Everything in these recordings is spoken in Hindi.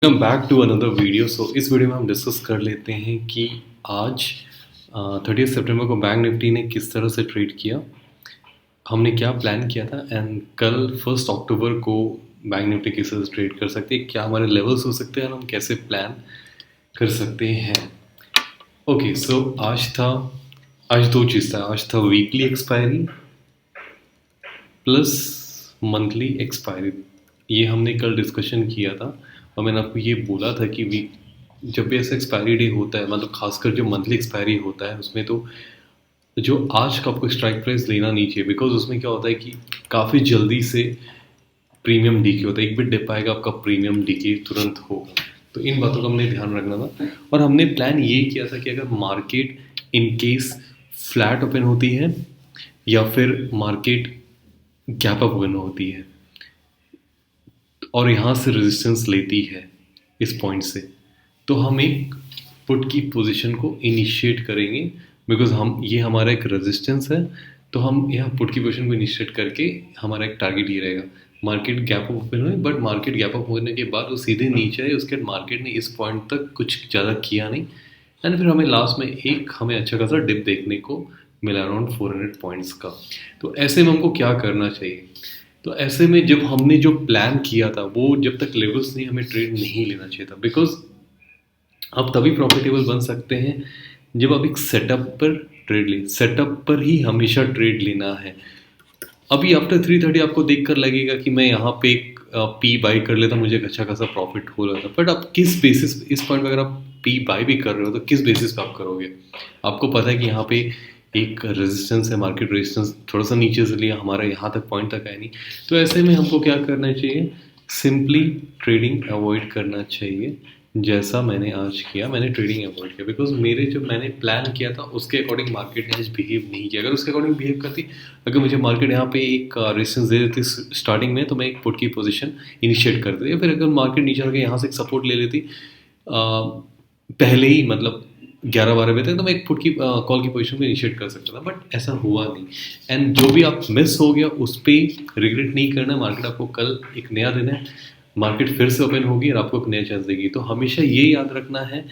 Welcome back to another video. इस वीडियो में हम डिस्कस कर लेते हैं कि आज 30 सितंबर को बैंक निफ्टी ने किस तरह से ट्रेड किया, हमने क्या प्लान किया था एंड कल 1 अक्टूबर को बैंक निफ्टी किस तरह से ट्रेड कर सकते हैं, क्या हमारे लेवल्स हो सकते हैं और हम कैसे प्लान कर सकते हैं। ओके, आज दो चीज़ था। आज था weekly expiry plus monthly expiry. ये हमने कल डिस्कशन किया था और मैंने आपको ये बोला था कि वीक जब भी ऐसा एक्सपायरी डे होता है, मतलब खासकर जो मंथली एक्सपायरी होता है उसमें तो जो आज का आपको स्ट्राइक प्राइस लेना नहीं चाहिए, बिकॉज उसमें क्या होता है कि काफ़ी जल्दी से प्रीमियम डीके होता है। एक बिट डिप आएगा, आपका प्रीमियम डीके तुरंत होगा। तो इन बातों का हमने ध्यान रखना था और हमने प्लान ये किया था कि अगर market in case flat open होती है या फिर मार्केट गैप अप ओपन होती है और यहाँ से रेजिस्टेंस लेती है इस पॉइंट से, तो हम एक पुट की पोजीशन को इनिशिएट करेंगे, बिकॉज हम ये हमारा एक रेजिस्टेंस है। तो हम यहाँ पुट की पोजीशन को इनिशिएट करके हमारा एक टारगेट ये रहेगा, मार्केट गैप अप ओपन हुई, बट मार्केट गैप अप होने के बाद वो सीधे नीचे आए, उसके बाद मार्केट ने इस पॉइंट तक कुछ ज़्यादा किया नहीं एंड फिर हमें लास्ट में हमें अच्छा खासा डिप देखने को मिला अराउंड 400 पॉइंट्स का। तो ऐसे में हमको क्या करना चाहिए? तो ऐसे में जब हमने जो प्लान किया था वो जब तक लेवल्स नहीं, हमें ट्रेड नहीं लेना चाहिए था, बिकॉज आप तभी प्रॉफिटेबल बन सकते हैं जब आप एक सेटअप पर ट्रेड लें। सेटअप पर ही हमेशा ट्रेड लेना है। अभी आफ्टर 3:30 आपको देखकर लगेगा कि मैं यहाँ पे एक पी बाई कर लेता, मुझे एक अच्छा खासा प्रॉफिट हो रहा था, बट आप किस बेसिस, इस पॉइंट पर अगर आप पी बाई भी कर रहे हो तो किस बेसिस पे आप करोगे? आपको पता है कि यहाँ पे एक रेजिस्टेंस है, मार्केट रेजिस्टेंस थोड़ा सा नीचे से लिया, हमारा यहाँ तक पॉइंट तक आया नहीं। तो ऐसे में हमको क्या करना चाहिए? सिंपली ट्रेडिंग अवॉइड करना चाहिए। जैसा मैंने आज किया, मैंने ट्रेडिंग अवॉइड किया बिकॉज मैंने प्लान किया था उसके अकॉर्डिंग मार्केट ने आज बिहेव नहीं किया। अगर उसके अकॉर्डिंग बिहेव करती, अगर मुझे मार्केट यहाँ पे एक रेजिस्टेंस दे देती स्टार्टिंग में, तो मैं एक पुट की पोजीशन इनिशिएट कर देती, या फिर अगर मार्केट नीचे आके यहाँ से एक सपोर्ट ले लेती पहले ही, मतलब 11-12 बजे तक, तो मैं एक पुट की कॉल की पोजीशन को इनिशिएट कर सकता था, बट ऐसा हुआ नहीं। एंड जो भी आप मिस हो गया उस पर रिग्रेट नहीं करना। मार्केट आपको कल एक नया दिन है, मार्केट फिर से ओपन होगी और आपको एक नया चांस देगी। तो हमेशा ये याद रखना है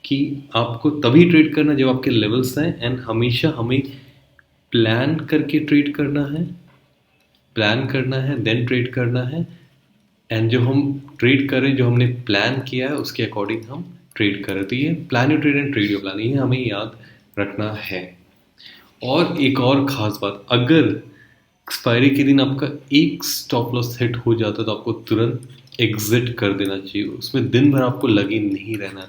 कि आपको तभी ट्रेड करना जब आपके लेवल्स हैं, एंड हमेशा हमें प्लान करके ट्रेड करना है, प्लान करना है देन ट्रेड करना है। एंड जो हम ट्रेड करें, जो हमने प्लान किया है उसके अकॉर्डिंग हम ट्रेड करें। तो ये plan your trade and trade your plan, ये हमें याद रखना है। और एक और ख़ास बात, अगर एक्सपायरी के दिन आपका एक स्टॉप लॉस हिट हो जाता है तो आपको तुरंत एग्जिट कर देना चाहिए। उसमें दिन भर आपको लगे नहीं रहना।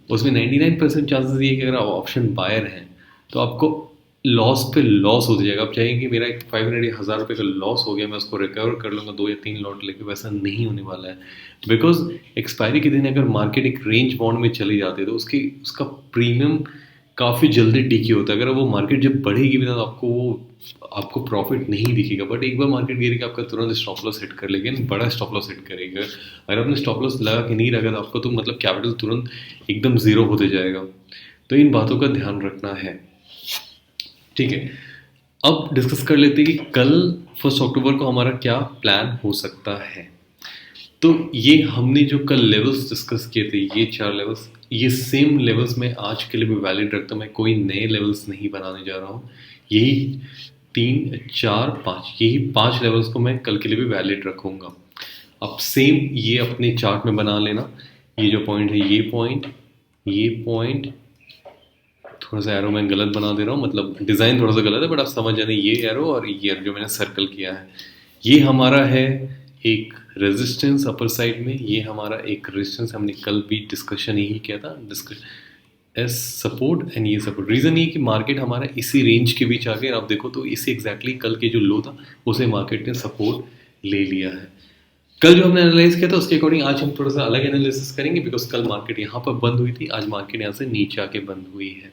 उसमें 99% चांसेस ये कि अगर आप ऑप्शन बायर हैं तो आपको लॉस पे लॉस हो जाएगा। आप चाहेंगे कि मेरा एक 500 या 1000 रुपये का लॉस हो गया, मैं उसको रिकवर कर लूँगा 2 या 3 लॉट लेके, वैसा नहीं होने वाला है। बिकॉज एक्सपायरी के दिन अगर मार्केट एक रेंज बाउंड में चली जाती है तो उसका प्रीमियम काफ़ी जल्दी टिकी होता है। अगर वो मार्केट जब बढ़ेगी भी तो आपको प्रॉफिट नहीं दिखेगा, बट एक बार मार्केट गिरेगी आपका तुरंत स्टॉप लॉस हिट कर लेगा, बड़ा स्टॉप लॉस हिट करेगा। अगर आपने स्टॉप लॉस लगा के नहीं रखा तो आपको तो मतलब कैपिटल तुरंत एकदम ज़ीरो होते जाएगा। तो इन बातों का ध्यान रखना है, ठीक है। अब डिस्कस कर लेते हैं कि कल 1 अक्टूबर को हमारा क्या प्लान हो सकता है। तो ये हमने जो कल लेवल्स डिस्कस किए थे, ये 4 लेवल्स, ये सेम लेवल्स में आज के लिए भी वैलिड रखता हूँ। मैं कोई नए लेवल्स नहीं बनाने जा रहा हूँ। यही 3, 4, 5, यही 5 लेवल्स को मैं कल के लिए भी वैलिड रखूँगा। अब सेम ये अपने चार्ट में बना लेना। ये जो पॉइंट है, ये पॉइंट थोड़ा सा एरो मैं गलत बना दे रहा हूँ, मतलब डिज़ाइन थोड़ा सा गलत है, बट आप समझ जाने, ये एरो और ये एरो जो मैंने सर्कल किया है, ये हमारा है एक रेजिस्टेंस अपर साइड में, ये हमारा एक रेजिस्टेंस, हमने कल भी डिस्कशन यही किया था, एस सपोर्ट एंड ये सपोर्ट। रीज़न ये कि मार्केट हमारा इसी रेंज के बीच आ गया। आप देखो तो इसी एग्जैक्टली कल के जो लो था उसे मार्केट ने सपोर्ट ले लिया है। कल जो हमने एनालाइज किया था उसके अकॉर्डिंग आज हम थोड़ा सा अलग एनालिसिस करेंगे, बिकॉज कल मार्केट यहाँ पर बंद हुई थी, आज मार्केट यहाँ से नीचे आके बंद हुई है,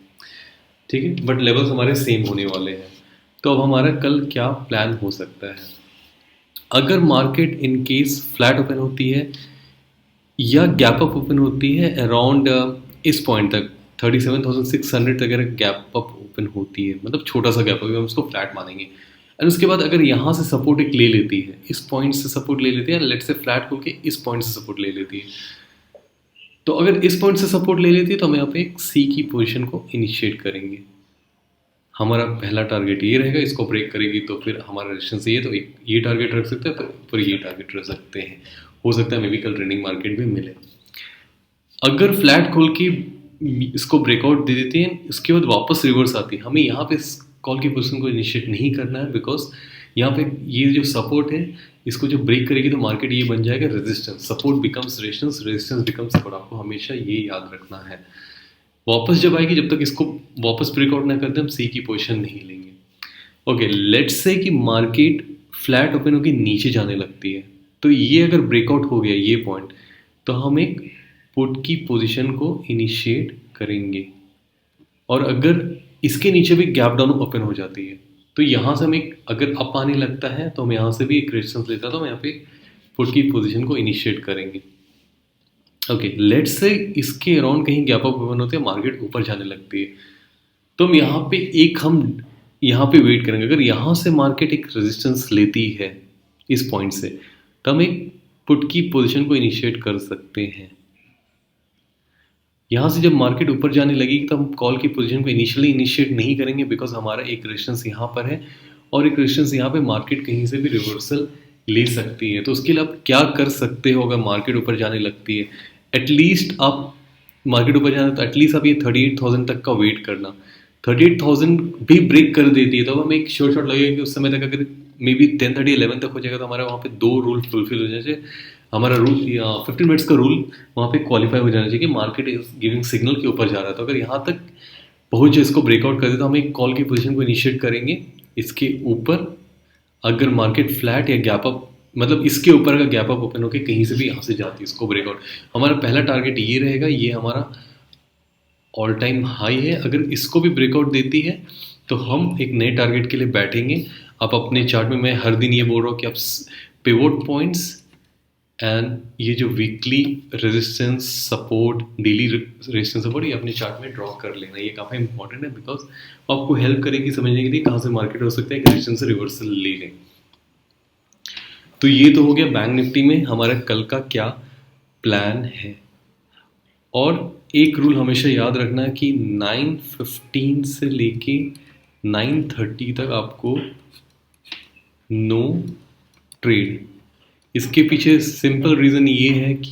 ठीक है, बट लेवल्स हमारे सेम होने वाले हैं। तो अब हमारा कल क्या प्लान हो सकता है? अगर market in case flat open होती है या गैप अप ओपन होती है अराउंड इस पॉइंट तक 37,600 तक, अगर गैप अप ओपन होती है, मतलब छोटा सा गैप अप, हम उसको फ्लैट मानेंगे, एंड उसके बाद अगर यहाँ से सपोर्ट एक ले लेती है, इस पॉइंट से सपोर्ट ले लेती है, लेट से फ्लैट होके इस पॉइंट से सपोर्ट ले लेती है, तो अगर इस पॉइंट से सपोर्ट ले लेती है तो हम यहाँ पे एक सी की पोजीशन को इनिशिएट करेंगे। हमारा पहला टारगेट ये रहेगा, इसको ब्रेक करेगी तो फिर हमारा रेजिस्टेंस ये, तो एक ये टारगेट रख सकते हैं, फिर ये टारगेट रख सकते हैं। हो सकता है मे बी कल ट्रेंडिंग मार्केट भी मिले। अगर फ्लैट खोल के इसको ब्रेकआउट दे देती है, इसके बाद वापस रिवर्स आती है, हमें यहाँ पे इस कॉल की पोजीशन को इनिशिएट नहीं करना है, बिकॉज यहाँ पे ये जो सपोर्ट है इसको जो ब्रेक करेगी तो मार्केट ये बन जाएगा resistance. Support becomes resistance, resistance becomes support. आपको हमेशा ये याद रखना है। वापस जब आएगी, जब तक इसको वापस ब्रेकआउट ना कर दे, हम सी की पोजीशन नहीं लेंगे। ओके, लेट्स से कि मार्केट फ्लैट ओपन होकर नीचे जाने लगती है, तो ये अगर ब्रेकआउट हो गया ये पॉइंट, तो हम एक पुट की पोजीशन को इनिशिएट करेंगे। और अगर इसके नीचे भी गैप डाउन ओपन हो जाती है तो यहाँ से हम एक, अगर अप आने लगता है तो हम यहाँ से भी एक रेजिस्टेंस लेता, तो हम यहाँ पे पुट की पोजीशन को इनिशिएट करेंगे। ओके, लेट्स से इसके अराउंड कहीं गैप अप ओपन होते हैं, मार्केट ऊपर जाने लगती है, तो हम यहाँ पे वेट करेंगे। अगर यहाँ से मार्केट एक रेजिस्टेंस लेती है इस पॉइंट से, तो हम एक पुट की पोजीशन को इनिशिएट कर सकते हैं। यहाँ से जब मार्केट ऊपर जाने लगेगी तो हम कॉल की पोजीशन को इनिशिएट नहीं करेंगे, बिकॉज हमारा एक रेजिस्टेंस यहाँ पर है और एक रेजिस्टेंस यहाँ पे मार्केट कहीं से भी रिवर्सल ले सकती है। तो उसके लिए आप क्या कर सकते हो, अगर मार्केट ऊपर जाने लगती है, एटलीस्ट आप मार्केट ऊपर जाना तो एटलीस्ट आप ये 38,000 तक का वेट करना। 38,000 भी ब्रेक कर देती है तो अब हमें एक शॉर्ट लगेगा कि उस समय तक अगर मे बी 10:30 11 तक हो जाएगा तो हमारा वहाँ पे 2 रूल फुलफिल हो जाने चाहिए। हमारा रूल 15 मिनट्स का रूल वहाँ पे क्वालिफाई हो जाना चाहिए कि मार्केट इज गिविंग सिग्नल के ऊपर जा रहा है। तो अगर यहाँ तक पहुँच जाए, इसको ब्रेकआउट कर दे, तो हम एक कॉल की पोजीशन को इनिशिएट करेंगे इसके ऊपर। अगर मार्केट फ्लैट या गैप अप, मतलब इसके ऊपर अगर गैप अप ओपन होकर कहीं से भी यहाँ से जाती है इसको ब्रेकआउट, हमारा पहला टारगेट ये रहेगा, ये हमारा ऑल टाइम हाई है। अगर इसको भी ब्रेकआउट देती है तो हम एक नए टारगेट के लिए बैठेंगे। आप अपने चार्ट में, मैं हर दिन ये बोल रहा हूँ कि आप पिवोट पॉइंट्स एंड ये जो weekly resistance support, daily resistance support, ये अपने चार्ट में ड्रॉ कर लेना। ये काफ़ी इंपॉर्टेंट है, बिकॉज आपको हेल्प करेगी समझने के लिए कहाँ से मार्केट हो सकता है कि रेजिस्टेंस से रिवर्सल ले लें। तो ये तो हो गया बैंक निफ्टी में हमारा कल का क्या प्लान है। और एक रूल हमेशा याद रखना कि 9:15 से लेके 9:30 तक आपको नो ट्रेड। इसके पीछे सिंपल रीज़न ये है कि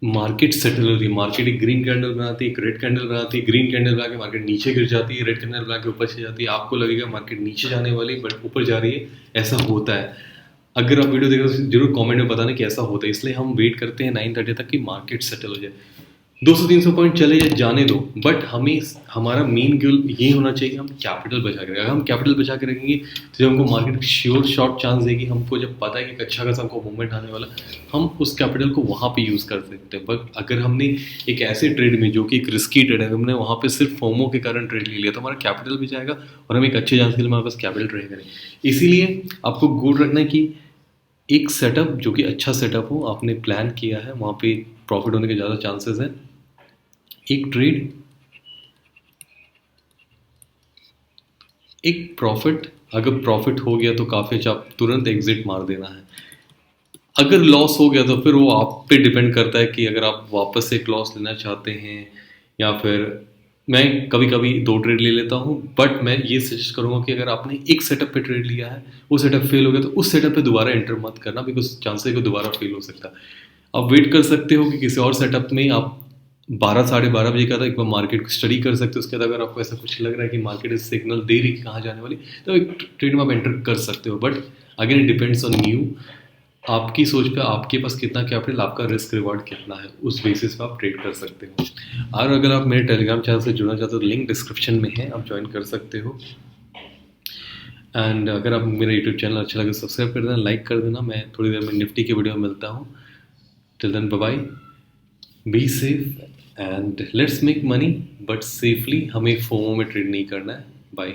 मार्केट सेटल हो रही है। मार्केट एक ग्रीन कैंडल बनाती है, एक रेड कैंडल बनाती है, ग्रीन कैंडल बना के मार्केट नीचे गिर जाती है, रेड कैंडल बना के ऊपर चली जाती है। आपको लगेगा मार्केट नीचे जाने वाली बट ऊपर जा रही है, ऐसा होता है। अगर आप वीडियो देख रहे हो जरूर कमेंट में बताना कि ऐसा होता है। इसलिए हम वेट करते हैं 9:30 तक कि मार्केट सेटल हो जाए। 200-300 पॉइंट चले जाए, जाने दो, बट हमें हमारा मेन गोल ये होना चाहिए, हम कैपिटल बचा के रखें। अगर हम कैपिटल बचा के रखेंगे तो जब हमको मार्केट श्योर शॉर्ट चांस देगी, हमको जब पता है कि अच्छा खासा हमको मूवमेंट आने वाला, हम उस कैपिटल को वहाँ पे यूज़ कर सकते हैं। बट अगर हमने एक ऐसे ट्रेड में जो कि एक रिस्की ट्रेड है, हमने वहाँ पे सिर्फ फोमो के कारण ट्रेड ले लिया, तो हमारा कैपिटल भी जाएगा और हम एक अच्छे चांस के लिए हमारे पास कैपिटल ट्रेड करें। इसीलिए आपको गोल रखना है कि एक सेटअप जो कि अच्छा सेटअप हो, आपने प्लान किया है, वहाँ पे प्रॉफिट होने के ज़्यादा चांसेस हैं। एक ट्रेड, एक प्रॉफिट, अगर प्रॉफिट हो गया तो काफ़ी अच्छा, आप तुरंत एग्जिट मार देना है। अगर लॉस हो गया तो फिर वो आप पे डिपेंड करता है कि अगर आप वापस से एक लॉस लेना चाहते हैं, या फिर मैं कभी कभी 2 ट्रेड ले लेता हूँ। बट मैं ये सजेस्ट करूँगा कि अगर आपने एक सेटअप पे ट्रेड लिया है, वो सेटअप फेल हो गया, तो उस सेटअप पे दोबारा एंटर मत करना, बिकॉज चांसेस है कि दोबारा फेल हो सकता है। आप वेट कर सकते हो कि किसी और सेटअप में आप 12 साढ़े 12 बजे का था, एक बार मार्केट को स्टडी कर सकते हो। उसके बाद अगर आपको ऐसा कुछ लग रहा है कि मार्केट इस सिग्नल दे रही है कहाँ जाने वाली, तो एक ट्रेड में आप एंटर कर सकते हो। But again it depends on you, आपकी सोच पे, आपके पास कितना कैपिटल, आपका रिस्क रिवॉर्ड कितना है, उस बेसिस पे आप ट्रेड कर सकते हो। और अगर आप मेरे टेलीग्राम चैनल से जुड़ना चाहते हो तो लिंक डिस्क्रिप्शन में है, आप ज्वाइन कर सकते हो। एंड अगर आप मेरा यूट्यूब चैनल अच्छा लगे सब्सक्राइब कर देना, लाइक कर देना। मैं थोड़ी देर में निफ्टी की वीडियो में मिलता हूँ। Till then bye bye, be safe and let's make money but safely. हमें फोमो में ट्रेड नहीं करना है। बाय।